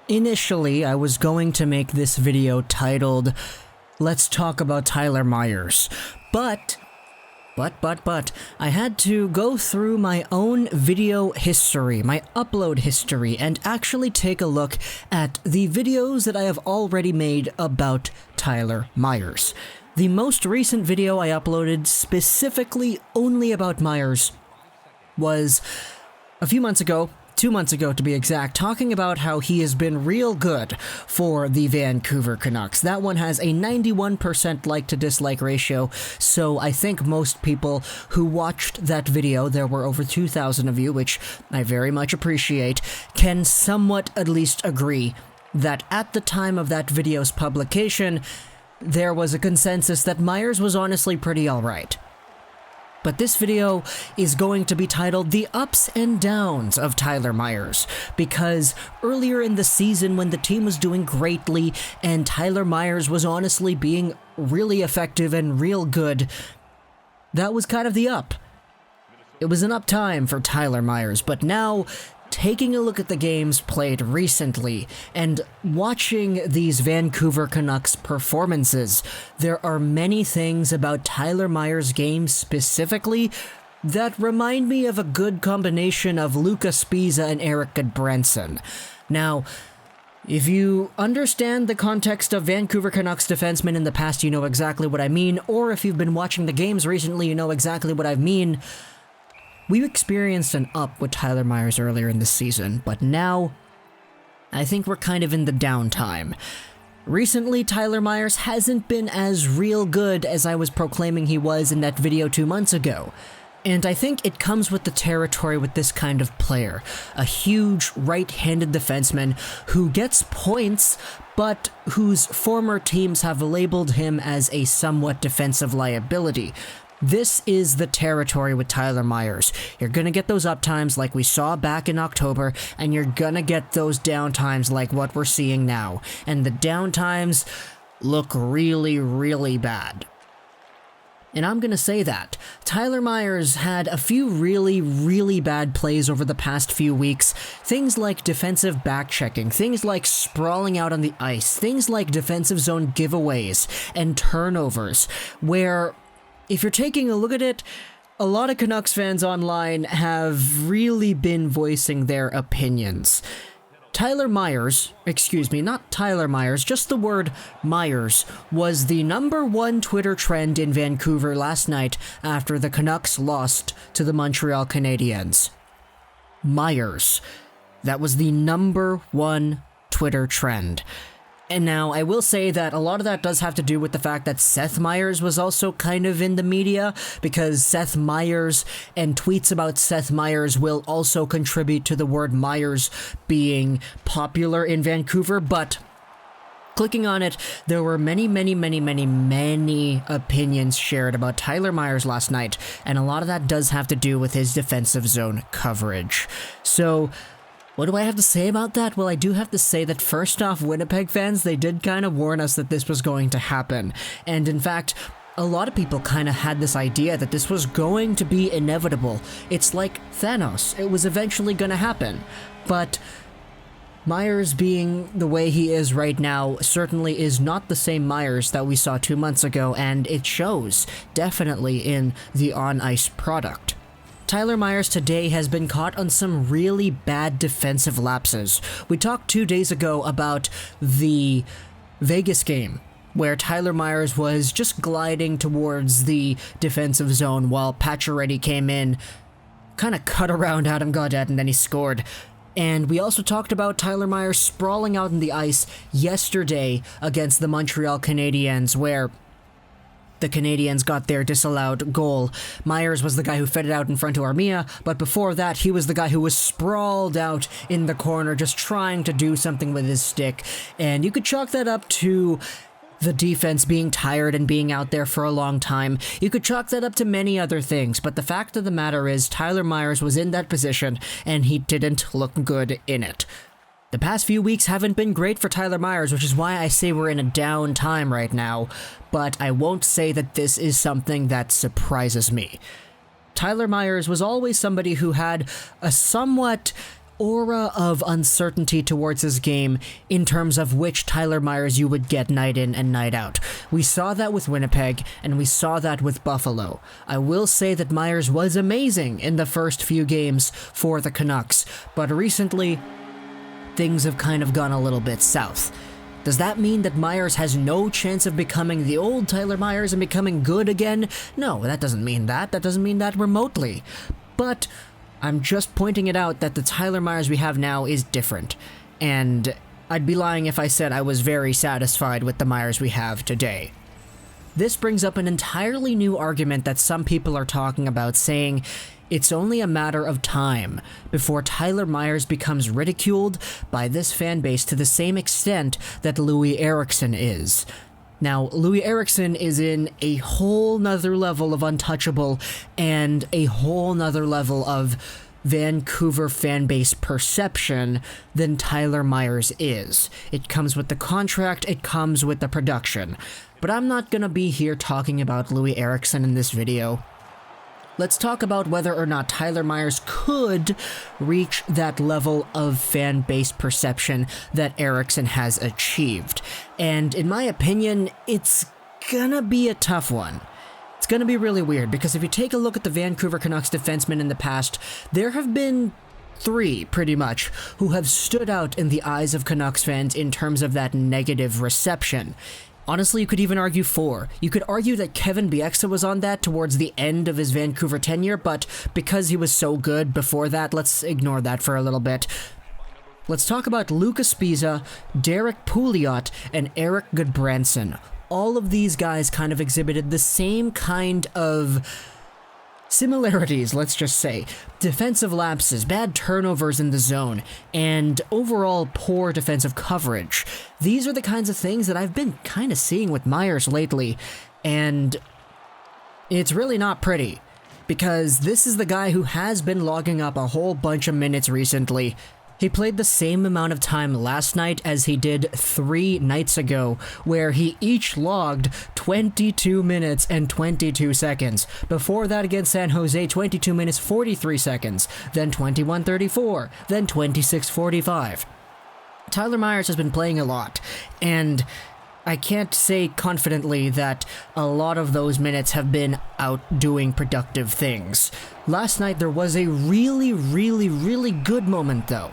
Initially, I was going to make this video titled, "Let's Talk About Tyler Myers," but I had to go through my own video history, my upload history, and actually take a look at the videos that I have already made about Tyler Myers. The most recent video I uploaded specifically only about Myers was a few months ago, 2 months ago to be exact, talking about how he has been real good for the Vancouver Canucks. That one has a 91% like to dislike ratio, so I think most people who watched that video, there were over 2,000 of you, which I very much appreciate, can somewhat at least agree that at the time of that video's publication, there was a consensus that Myers was honestly pretty alright. But this video is going to be titled "The Ups and Downs of Tyler Myers," because earlier in the season when the team was doing greatly and Tyler Myers was honestly being really effective and real good, that was kind of the up. It was an up time for Tyler Myers, but now, taking a look at the games played recently and watching these Vancouver Canucks performances, there are many things about Tyler Myers' game specifically that remind me of a good combination of Luca Sbisa and Eric Goodbranson. Now, if you understand the context of Vancouver Canucks defensemen in the past, you know exactly what I mean, or if you've been watching the games recently, you know exactly what I mean. We experienced an up with Tyler Myers earlier in the season, but now, I think we're kind of in the downtime. Recently, Tyler Myers hasn't been as real good as I was proclaiming he was in that video 2 months ago. And I think it comes with the territory with this kind of player. A huge right-handed defenseman who gets points, but whose former teams have labeled him as a somewhat defensive liability. This is the territory with Tyler Myers. You're gonna get those up times like we saw back in October, and you're gonna get those down times like what we're seeing now. And the down times look really, really bad. And I'm gonna say that. Tyler Myers had a few really, really bad plays over the past few weeks. Things like defensive back-checking, things like sprawling out on the ice, things like defensive zone giveaways and turnovers, where if you're taking a look at it, a lot of Canucks fans online have really been voicing their opinions. Tyler Myers, not Tyler Myers, just the word Myers, was the #1 Twitter trend in Vancouver last night after the Canucks lost to the Montreal Canadiens. Myers. That was the #1 Twitter trend. And now, I will say that a lot of that does have to do with the fact that Seth Myers was also kind of in the media, because Seth Myers and tweets about Seth Myers will also contribute to the word Myers being popular in Vancouver, but clicking on it, there were many opinions shared about Tyler Myers last night, and a lot of that does have to do with his defensive zone coverage. So, what do I have to say about that? Well, I do have to say that first off, Winnipeg fans, they did kind of warn us that this was going to happen. And in fact, a lot of people kind of had this idea that this was going to be inevitable. It's like Thanos. It was eventually going to happen. But Myers being the way he is right now certainly is not the same Myers that we saw 2 months ago, and it shows definitely in the on-ice product. Tyler Myers today has been caught on some really bad defensive lapses. We talked 2 days ago about the Vegas game, where Tyler Myers was just gliding towards the defensive zone while Pacioretty came in, kind of cut around Adam Gaudette, and then he scored. And we also talked about Tyler Myers sprawling out on the ice yesterday against the Montreal Canadiens, where the Canadiens got their disallowed goal. Myers was the guy who fed it out in front to Armia, but before that, he was the guy who was sprawled out in the corner, just trying to do something with his stick. And you could chalk that up to the defense being tired and being out there for a long time. You could chalk that up to many other things, but the fact of the matter is Tyler Myers was in that position, and he didn't look good in it. The past few weeks haven't been great for Tyler Myers, which is why I say we're in a down time right now, but I won't say that this is something that surprises me. Tyler Myers was always somebody who had a somewhat aura of uncertainty towards his game in terms of which Tyler Myers you would get night in and night out. We saw that with Winnipeg, and we saw that with Buffalo. I will say that Myers was amazing in the first few games for the Canucks, but recently, things have kind of gone a little bit south. Does that mean that Myers has no chance of becoming the old Tyler Myers and becoming good again? No, that doesn't mean that. That doesn't mean that remotely. But I'm just pointing it out that the Tyler Myers we have now is different. And I'd be lying if I said I was very satisfied with the Myers we have today. This brings up an entirely new argument that some people are talking about, saying it's only a matter of time before Tyler Myers becomes ridiculed by this fan base to the same extent that Louis Eriksson is. Now, Louis Eriksson is in a whole nother level of untouchable and a whole nother level of Vancouver fan base perception than Tyler Myers is. It comes with the contract, it comes with the production. But I'm not gonna be here talking about Louis Eriksson in this video. Let's talk about whether or not Tyler Myers could reach that level of fan base perception that Eriksson has achieved. And in my opinion, it's gonna be a tough one. It's gonna be really weird, because if you take a look at the Vancouver Canucks defensemen in the past, there have been 3, pretty much, who have stood out in the eyes of Canucks fans in terms of that negative reception. Honestly, you could even argue 4. You could argue that Kevin Bieksa was on that towards the end of his Vancouver tenure, but because he was so good before that, let's ignore that for a little bit. Let's talk about Lucas Spiza, Derek Pouliot, and Eric Goodbranson. All of these guys kind of exhibited the same kind of similarities, let's just say. Defensive lapses, bad turnovers in the zone, and overall poor defensive coverage. These are the kinds of things that I've been kind of seeing with Myers lately, and it's really not pretty, because this is the guy who has been logging up a whole bunch of minutes recently. He played the same amount of time last night as he did 3 nights ago, where he each logged 22 minutes and 22 seconds. Before that against San Jose, 22 minutes 43 seconds, then 21:34, then 26:45. Tyler Myers has been playing a lot, and I can't say confidently that a lot of those minutes have been out doing productive things. Last night there was a really good moment though.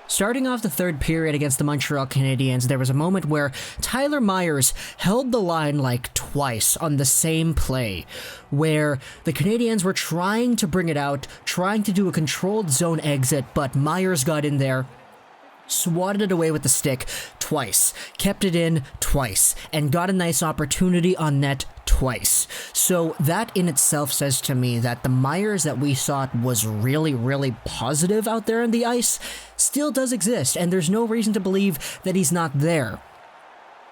Starting off the third period against the Montreal Canadiens, there was a moment where Tyler Myers held the line like twice on the same play, where the Canadiens were trying to bring it out, trying to do a controlled zone exit, but Myers got in there, swatted it away with the stick twice, kept it in twice, and got a nice opportunity on net twice. So that in itself says to me that the Myers that we saw was really positive out there on the ice still does exist, and there's no reason to believe that he's not there.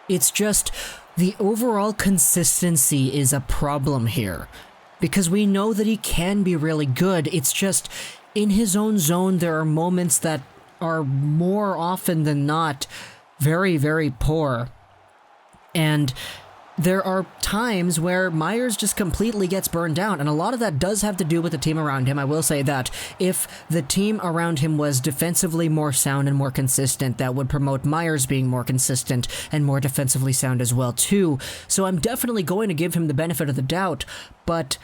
It's just the overall consistency is a problem here, because we know that he can be really good. It's just in his own zone there are moments that are more often than not very poor, and there are times where Myers just completely gets burned down, and a lot of that does have to do with the team around him. I will say that if the team around him was defensively more sound and more consistent, that would promote Myers being more consistent and more defensively sound as well too. So I'm definitely going to give him the benefit of the doubt, but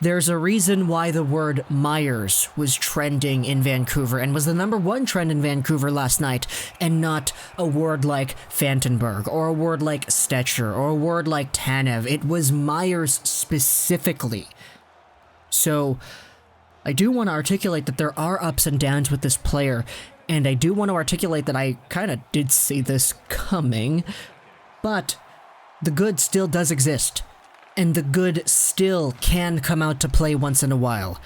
there's a reason why the word Myers was trending in Vancouver and was the #1 trend in Vancouver last night, and not a word like Fantenberg or a word like Stetcher or a word like Tanev. It was Myers specifically. So I do want to articulate that there are ups and downs with this player, and I do want to articulate that I kind of did see this coming, but the good still does exist. And the good still can come out to play once in a while.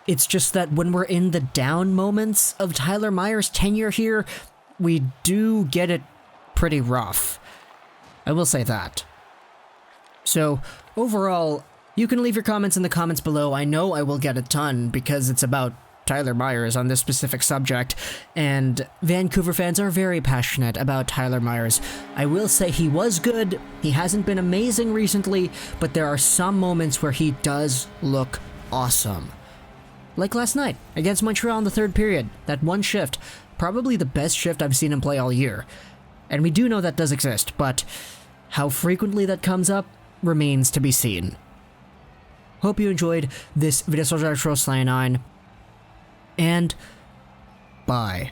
It's just that when we're in the down moments of Tyler Myers' tenure here, we do get it pretty rough. I will say that. So, overall, you can leave your comments in the comments below. I know I will get a ton because it's about Tyler Myers on this specific subject, and Vancouver fans are very passionate about Tyler Myers. I will say he was good. He hasn't been amazing recently, but there are some moments where he does look awesome. Like last night, against Montreal in the third period. That one shift, probably the best shift I've seen him play all year. And we do know that does exist, but how frequently that comes up remains to be seen. Hope you enjoyed this video. And bye.